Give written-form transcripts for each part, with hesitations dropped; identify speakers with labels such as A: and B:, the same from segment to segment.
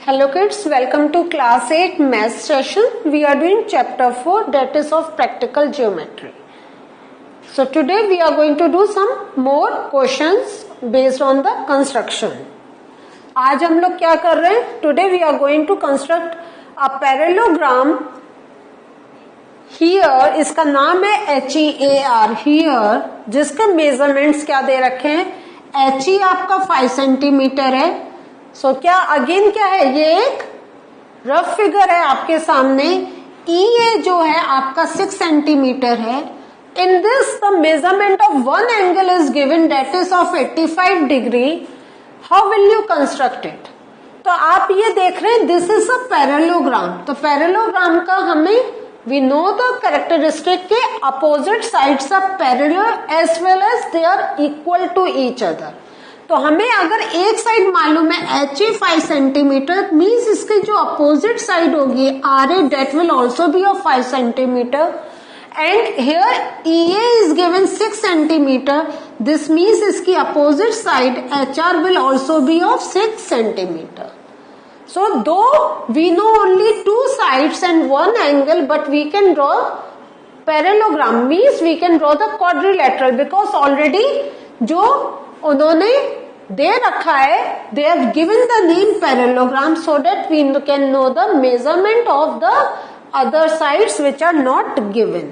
A: Hello kids, welcome to class 8 math session. We are doing chapter 4, that is of practical geometry. So today we are going to do some more questions based on the construction. आज हम लोग क्या कर रहे हैं? Today we are going to construct a parallelogram. Here इसका नाम है HEAR here, जिसके मेजरमेंट्स क्या दे रखे हैं? HE आपका 5 सेंटीमीटर है. सो क्या अगेन क्या है, ये एक रफ फिगर है आपके सामने. EA जो है आपका 6 सेंटीमीटर है. In this the measurement of one angle is given that is of 85 degree. How will you construct it? तो आप ये देख रहे हैं, दिस इज अ पैरेललोग्राम. तो पैरेललोग्राम का हमें वी नो द कैरेक्टरिस्टिक के opposite sides are parallel as well as they are equal to each other. तो हमें अगर एक साइड मालूम है HA 5 सेंटीमीटर, मीन्स इसकी जो अपोजिट साइड होगी RA that will also be of 5 centimetre. And here EA is given 6 centimetre. This means इसकी opposite side HR will also be of 6 centimetre. So though we know only two sides and one angle, but we can draw parallelogram, means we can draw the quadrilateral, because already जो उन्होंने दे रखा है, they have given the name parallelogram so that we can know the measurement of the other sides which are not given.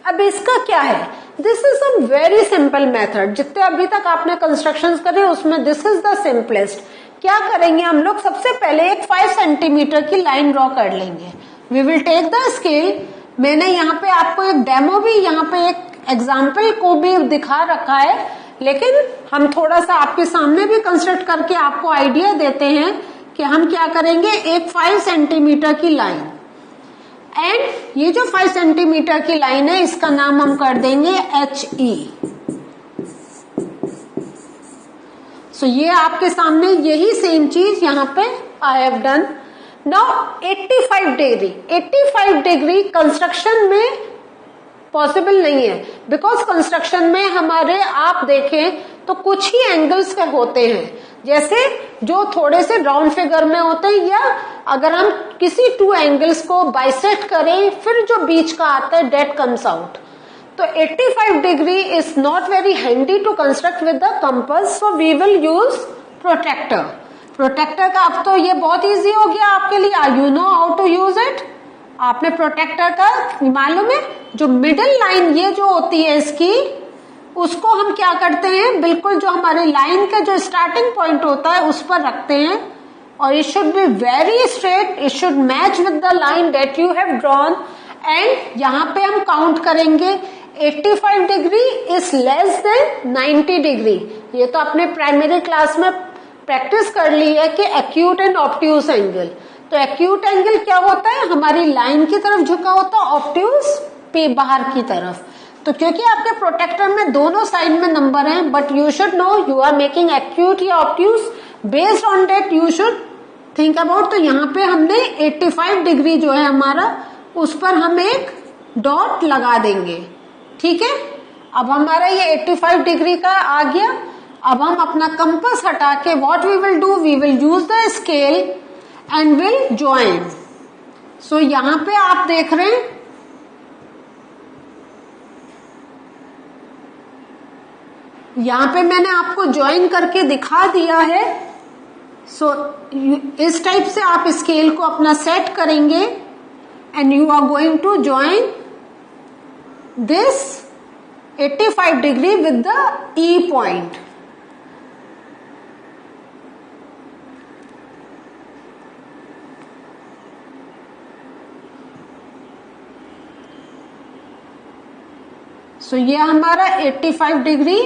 A: अब इसका क्या है? This is a very simple method. जितने अभी तक आपने कंस्ट्रक्शंस करे उसमें this is the simplest. क्या करेंगे हम लोग? सबसे पहले एक 5 सेंटीमीटर की लाइन ड्रॉ कर लेंगे. We will take the scale. मैंने यहाँ पे आपको एक डेमो भी, यहाँ पे एक एग्जाम्पल को भी दिखा रखा है, लेकिन हम थोड़ा सा आपके सामने भी कंस्ट्रक्ट करके आपको आइडिया देते हैं कि हम क्या करेंगे. एक 5 सेंटीमीटर की लाइन, एंड ये जो 5 सेंटीमीटर की लाइन है इसका नाम हम कर देंगे HE. सो ये आपके सामने यही सेम चीज यहाँ पे I have done. Now 85 degree construction में पॉसिबल नहीं है, बिकॉज कंस्ट्रक्शन में हमारे आप देखें तो कुछ ही एंगल्स के होते हैं, जैसे जो थोड़े से राउंड फिगर में होते हैं, या अगर हम किसी 2 एंगल्स को बाइसेक्ट करें फिर जो बीच का आता है डेट कम्स आउट. तो 85 degree is not very handy to construct with the compass, so we will use protractor. Protractor का अब तो ये बहुत इजी हो गया आपके लिए. You know how to use it. आपने प्रोटेक्टर का मालूम है, जो मिडिल लाइन ये जो होती है इसकी, उसको हम क्या करते हैं, बिल्कुल जो हमारे लाइन का जो स्टार्टिंग पॉइंट होता है उस पर रखते हैं, और it should be very straight. It should match with the line that you have drawn. And यहाँ पे हम काउंट करेंगे 85 degree is less than 90 degree. ये तो आपने प्राइमरी क्लास में प्रैक्टिस कर ली है कि एक्यूट एंड ऑब्ट्यूज एंगल. तो एक्यूट एंगल क्या होता है, हमारी लाइन की तरफ झुका होता है, ऑब्ट्यूज पे बाहर की तरफ. तो क्योंकि आपके प्रोटेक्टर में दोनों साइड में नंबर हैं, but you should know you are making acute या obtuse. Based on that you should think about. तो यहाँ पे हमने 85 डिग्री जो है हमारा, उस पर हम एक डॉट लगा देंगे. ठीक है, अब हमारा ये 85 डिग्री का आ गया. अब हम अपना कंपास हटा के what we will do, we will use the scale and will join. So यहां पे आप देख रहे हैं, यहां पे मैंने आपको ज्वाइन करके दिखा दिया है. सो इस टाइप से आप स्केल को अपना सेट करेंगे and you are going to join this 85 degree with the E point. So ये हमारा 85 डिग्री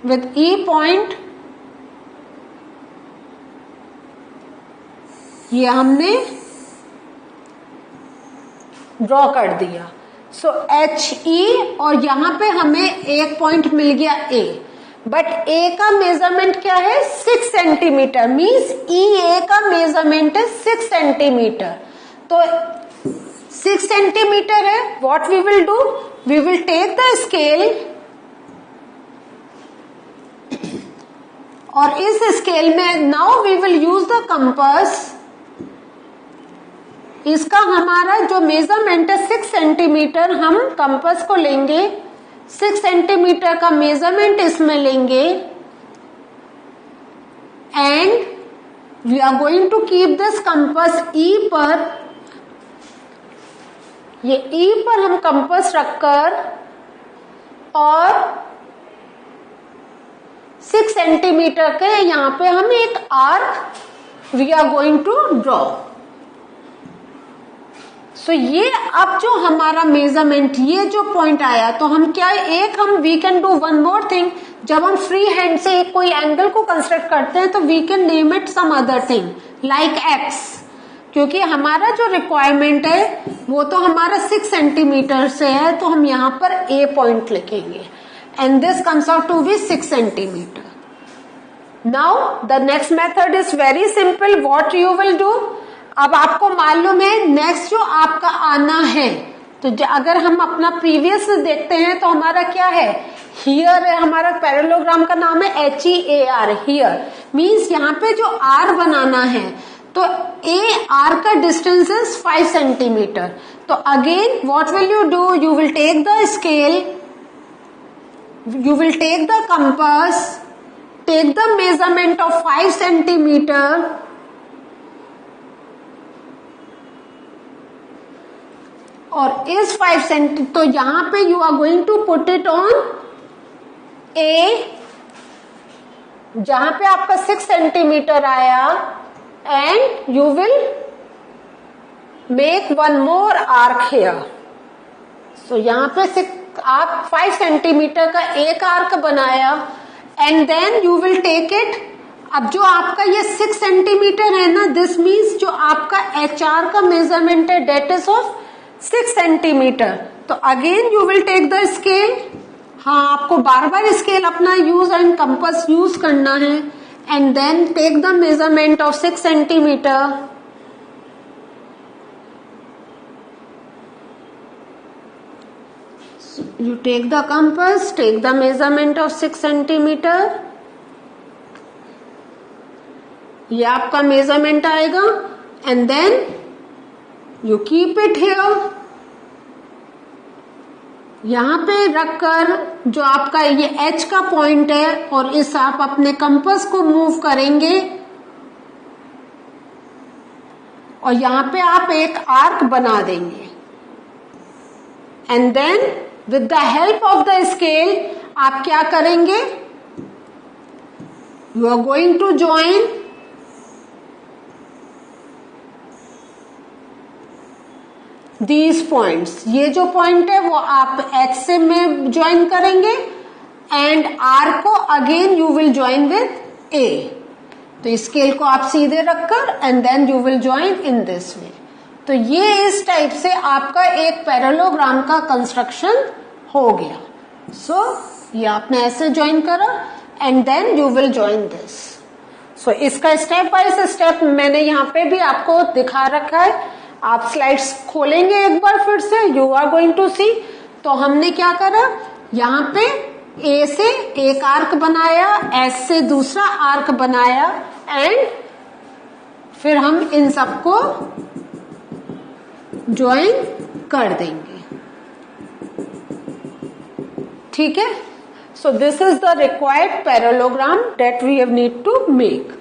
A: with E point, ये हमने ड्रॉ कर दिया. सो HE, और यहां पे हमें एक पॉइंट मिल गया A, बट A का मेजरमेंट क्या है, 6 सेंटीमीटर. मीन्स EA का मेजरमेंट है 6 सेंटीमीटर. तो 6 सेंटीमीटर है. What we will do, we will take the scale, और इस स्केल में now we will use the compass इसका हमारा जो मेजरमेंट है 6 सेंटीमीटर, हम कंपास को लेंगे, 6 सेंटीमीटर का मेजरमेंट इसमें लेंगे and we are going to keep this compass E पर। ये ई पर हम कंपास रखकर और 6 सेंटीमीटर के यहां पे हम एक arc we are going to draw. So ये अब जो हमारा मेजरमेंट, ये जो पॉइंट आया, तो हम क्या, एक हम we can do one more thing. जब हम फ्री हैंड से कोई एंगल को कंस्ट्रक्ट करते हैं तो we can name it some other thing like X, क्योंकि हमारा जो रिक्वायरमेंट है वो तो हमारा 6 सेंटीमीटर से है, तो हम यहां पर ए पॉइंट लिखेंगे and this comes out to be 6 centimetre. Now the next method is very simple. What you will do, अब आपको मालूम है नेक्स्ट जो आपका आना है, तो अगर हम अपना प्रीवियस देखते हैं तो हमारा क्या है, हियर है, हमारा पैरेललोग्राम का नाम है HEAR। हियर मीन्स यहाँ पे जो आर बनाना है, तो ए आर का डिस्टेंस इज 5 सेंटीमीटर। तो again what will you do, you will take the scale, you will take the compass, take the measurement of 5 centimeter और इस 5 सेंटी, तो यहां पे you are going to put it on A, जहां पे आपका 6 centimetre आया and you will make one more arc here. So यहां पे आप 5 सेंटीमीटर का एक आर्क बनाया and then you will take it. अब जो आपका ये 6 सेंटीमीटर है ना, दिस मीन्स जो आपका HR का मेजरमेंट है डेट इज ऑफ 6 सेंटीमीटर। तो again you will take the scale, हाँ आपको बार बार स्केल अपना यूज एंड कंपास यूज करना है and then take the measurement of 6 centimetre. You take the compass, take the measurement of 6 centimeter, ये आपका मेजरमेंट आएगा and then you keep it here. यहां पे रखकर जो आपका ये H का पॉइंट है और इस आप अपने कंपास को मूव करेंगे और यहां पे आप एक आर्क बना देंगे and then with the help of the scale आप क्या करेंगे, you are going to join these points. ये जो पॉइंट है वो आप H से में ज्वाइन करेंगे एंड R को again you will join with A। तो स्केल को आप सीधे रखकर and then you will join in this way. तो ये इस टाइप से आपका एक पैरेललोग्राम का कंस्ट्रक्शन हो गया। सो ये आपने ऐसे ज्वाइन करा and then you will join this. So इसका स्टेप बाय स्टेप मैंने यहाँ पे भी आपको दिखा रखा है, आप स्लाइड्स खोलेंगे एक बार फिर से, यू आर गोइंग टू सी। तो हमने क्या करा, यहाँ पे A से एक आर्क बनाया, S से दूसरा आर्क बनाया एंड फिर हम इन सबको ज्वाइन कर देंगे। ठीक है, so this is the required parallelogram that we have need to make.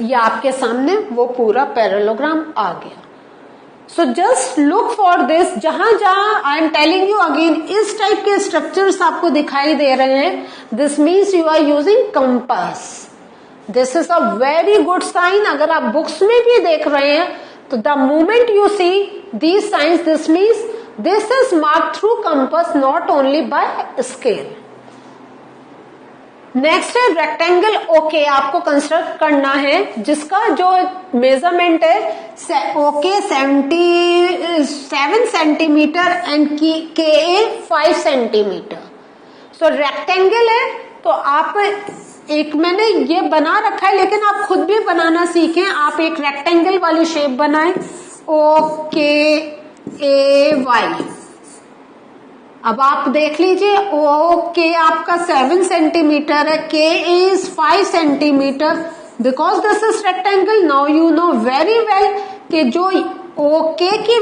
A: ये आपके सामने वो पूरा पैरेललोग्राम आ गया। So just look for this, जहां जहां I am telling you again इस टाइप के स्ट्रक्चर्स आपको दिखाई दे रहे हैं, this means you are using compass. This is a very good sign. अगर आप बुक्स में भी देख रहे हैं तो the moment you see these signs, this means this is marked through compass, not only by scale. Next है rectangle. Okay आपको कंस्ट्रक्ट करना है, जिसका जो मेजरमेंट है okay 77 centimetre and KA 5 centimetre. So rectangle है, तो आप एक मैंने ये बना रखा है, लेकिन आप खुद भी बनाना सीखें। आप एक रेक्टेंगल वाली शेप बनाएं, OKAY। अब आप देख लीजिए, ओके आपका 7 सेंटीमीटर है, K is 5 centimetre. Because this is rectangle, now you know very well कि जो ओके की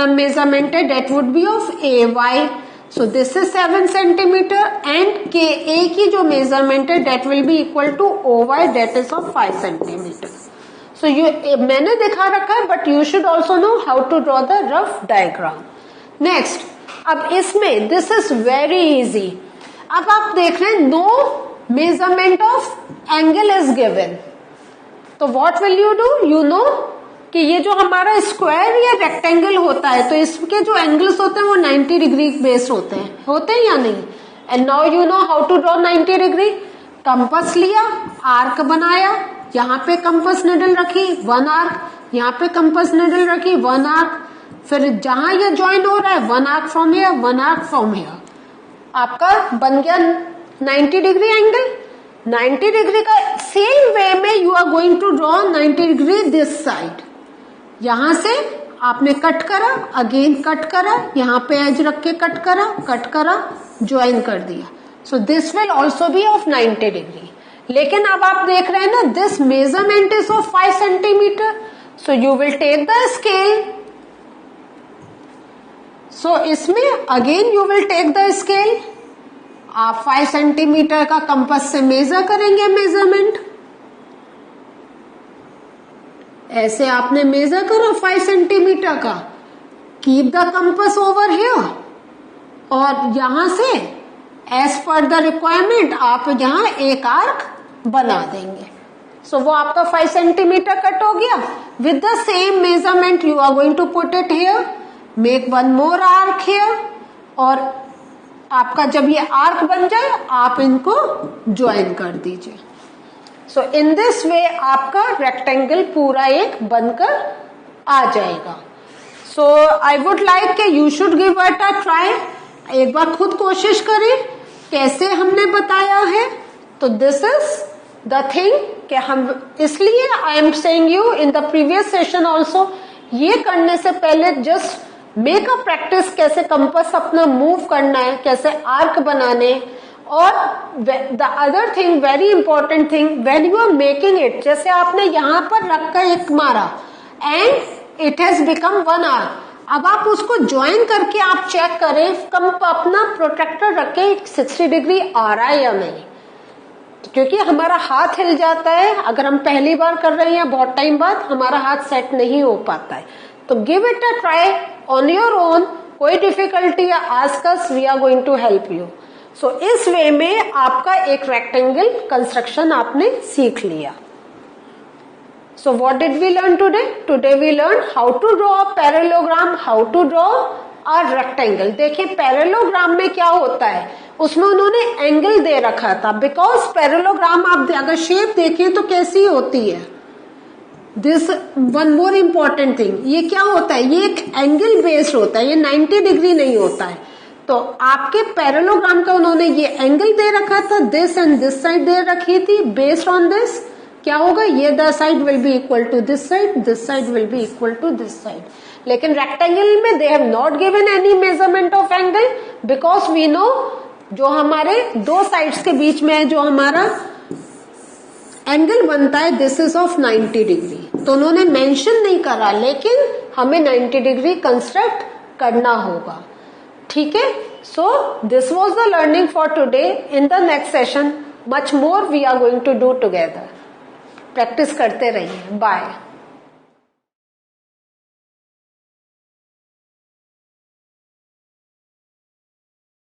A: मेजरमेंट है that would be of A Y, so this is 7 centimetre, and K A की जो मेजरमेंट है that will be equal to O Y that is of 5 centimetre. So मैंने दिखा रखा है, but you should also know how to draw the rough diagram. Next, अब इसमें this is very easy. अब आप देख रहे हैं no measurement of angle is given, तो what will you do? You know कि ये जो हमारा स्क्वायर या रेक्टेंगल होता है, तो इसके जो एंगल्स होते हैं वो 90 डिग्री बेस्ड होते हैं या नहीं? And now you know how to draw 90 degree. Compass लिया, आर्क बनाया, यहाँ पे कंपास निडल रखी 1 आर्क, यहाँ पे कंपास निडल रखी 1 आर्क, फिर जहां ये ज्वाइन हो रहा है 1 arc from here, 1 arc from here, आपका बन गया 90 डिग्री एंगल. 90 डिग्री का सेम वे में you are going to draw 90 degree this side. यहां से आपने कट करा, अगेन कट करा, यहाँ पे एज रख के कट करा, ज्वाइन कर दिया. So this will also be of 90 degree. लेकिन अब आप देख रहे हैं ना, this measurement is of 5 centimetre, so you will take the scale. So इसमें again you will take the scale. आप 5 सेंटीमीटर का कंपास से मेजर करेंगे मेजरमेंट. ऐसे आपने मेजर करो 5 सेंटीमीटर का, keep the compass over here, और यहां से एज पर द रिक्वायरमेंट आप यहां एक आर्क बना देंगे. सो वो आपका 5 सेंटीमीटर कट हो गया. With the same measurement you are going to put it here, make 1 more arc here, और आपका जब ये आर्क बन जाए आप इनको ज्वाइन कर दीजिए. सो इन दिस वे आपका रेक्टेंगल पूरा एक बनकर आ जाएगा. सो आई वुड लाइक कि you should give it a try. एक बार खुद कोशिश करें कैसे हमने बताया है. तो दिस इज द थिंग कि हम, इसलिए I am saying you in the previous session also, ये करने से पहले जस्ट मेक अ प्रैक्टिस कैसे कंपास अपना मूव करना है, कैसे आर्क बनाने. और the other thing, very important thing, when you are making it, जैसे आपने यहां पर रखकर एक मारा and it has become 1 arc. अब आप उसको ज्वाइन करके आप चेक करें, अपना प्रोटेक्टर रख के 60 डिग्री आ रहा है या नहीं, क्योंकि हमारा हाथ हिल जाता है अगर हम पहली बार कर रहे हैं, बहुत टाइम बाद हमारा हाथ सेट नहीं हो पाता है. तो give it a try on your own. कोई डिफिकल्टी या ask us, we are going to help you. So इस वे में आपका एक रेक्टेंगल कंस्ट्रक्शन आपने सीख लिया. So what did we learn today? Today we learn how to draw a parallelogram, how to draw a rectangle. देखिए parallelogram में क्या होता है, उसमें उन्होंने एंगल दे रखा था, बिकॉज पैरेललोग्राम आप अगर शेप देखें तो कैसी होती है. This one more important thing, ये क्या होता है, ये एक एंगल बेस्ड होता है, ये 90 डिग्री नहीं होता है. तो आपके पैरेललोग्राम का उन्होंने ये एंगल दे रखा था, दिस एंड दिस साइड दे रखी थी. बेस्ड ऑन दिस क्या होगा, ये the side will be equal to this side will be equal to this side. लेकिन रेक्टेंगल में they have not given any measurement of angle, because we know जो हमारे दो साइड्स के बीच में है, जो हमारा एंगल बनता है, दिस इज ऑफ 90 डिग्री. तो उन्होंने मेंशन नहीं करा, लेकिन हमें 90 डिग्री कंस्ट्रक्ट करना होगा. ठीक है. So this was the learning for today. In the next session much more we are going to do together. Practice करते रहिए. बाय.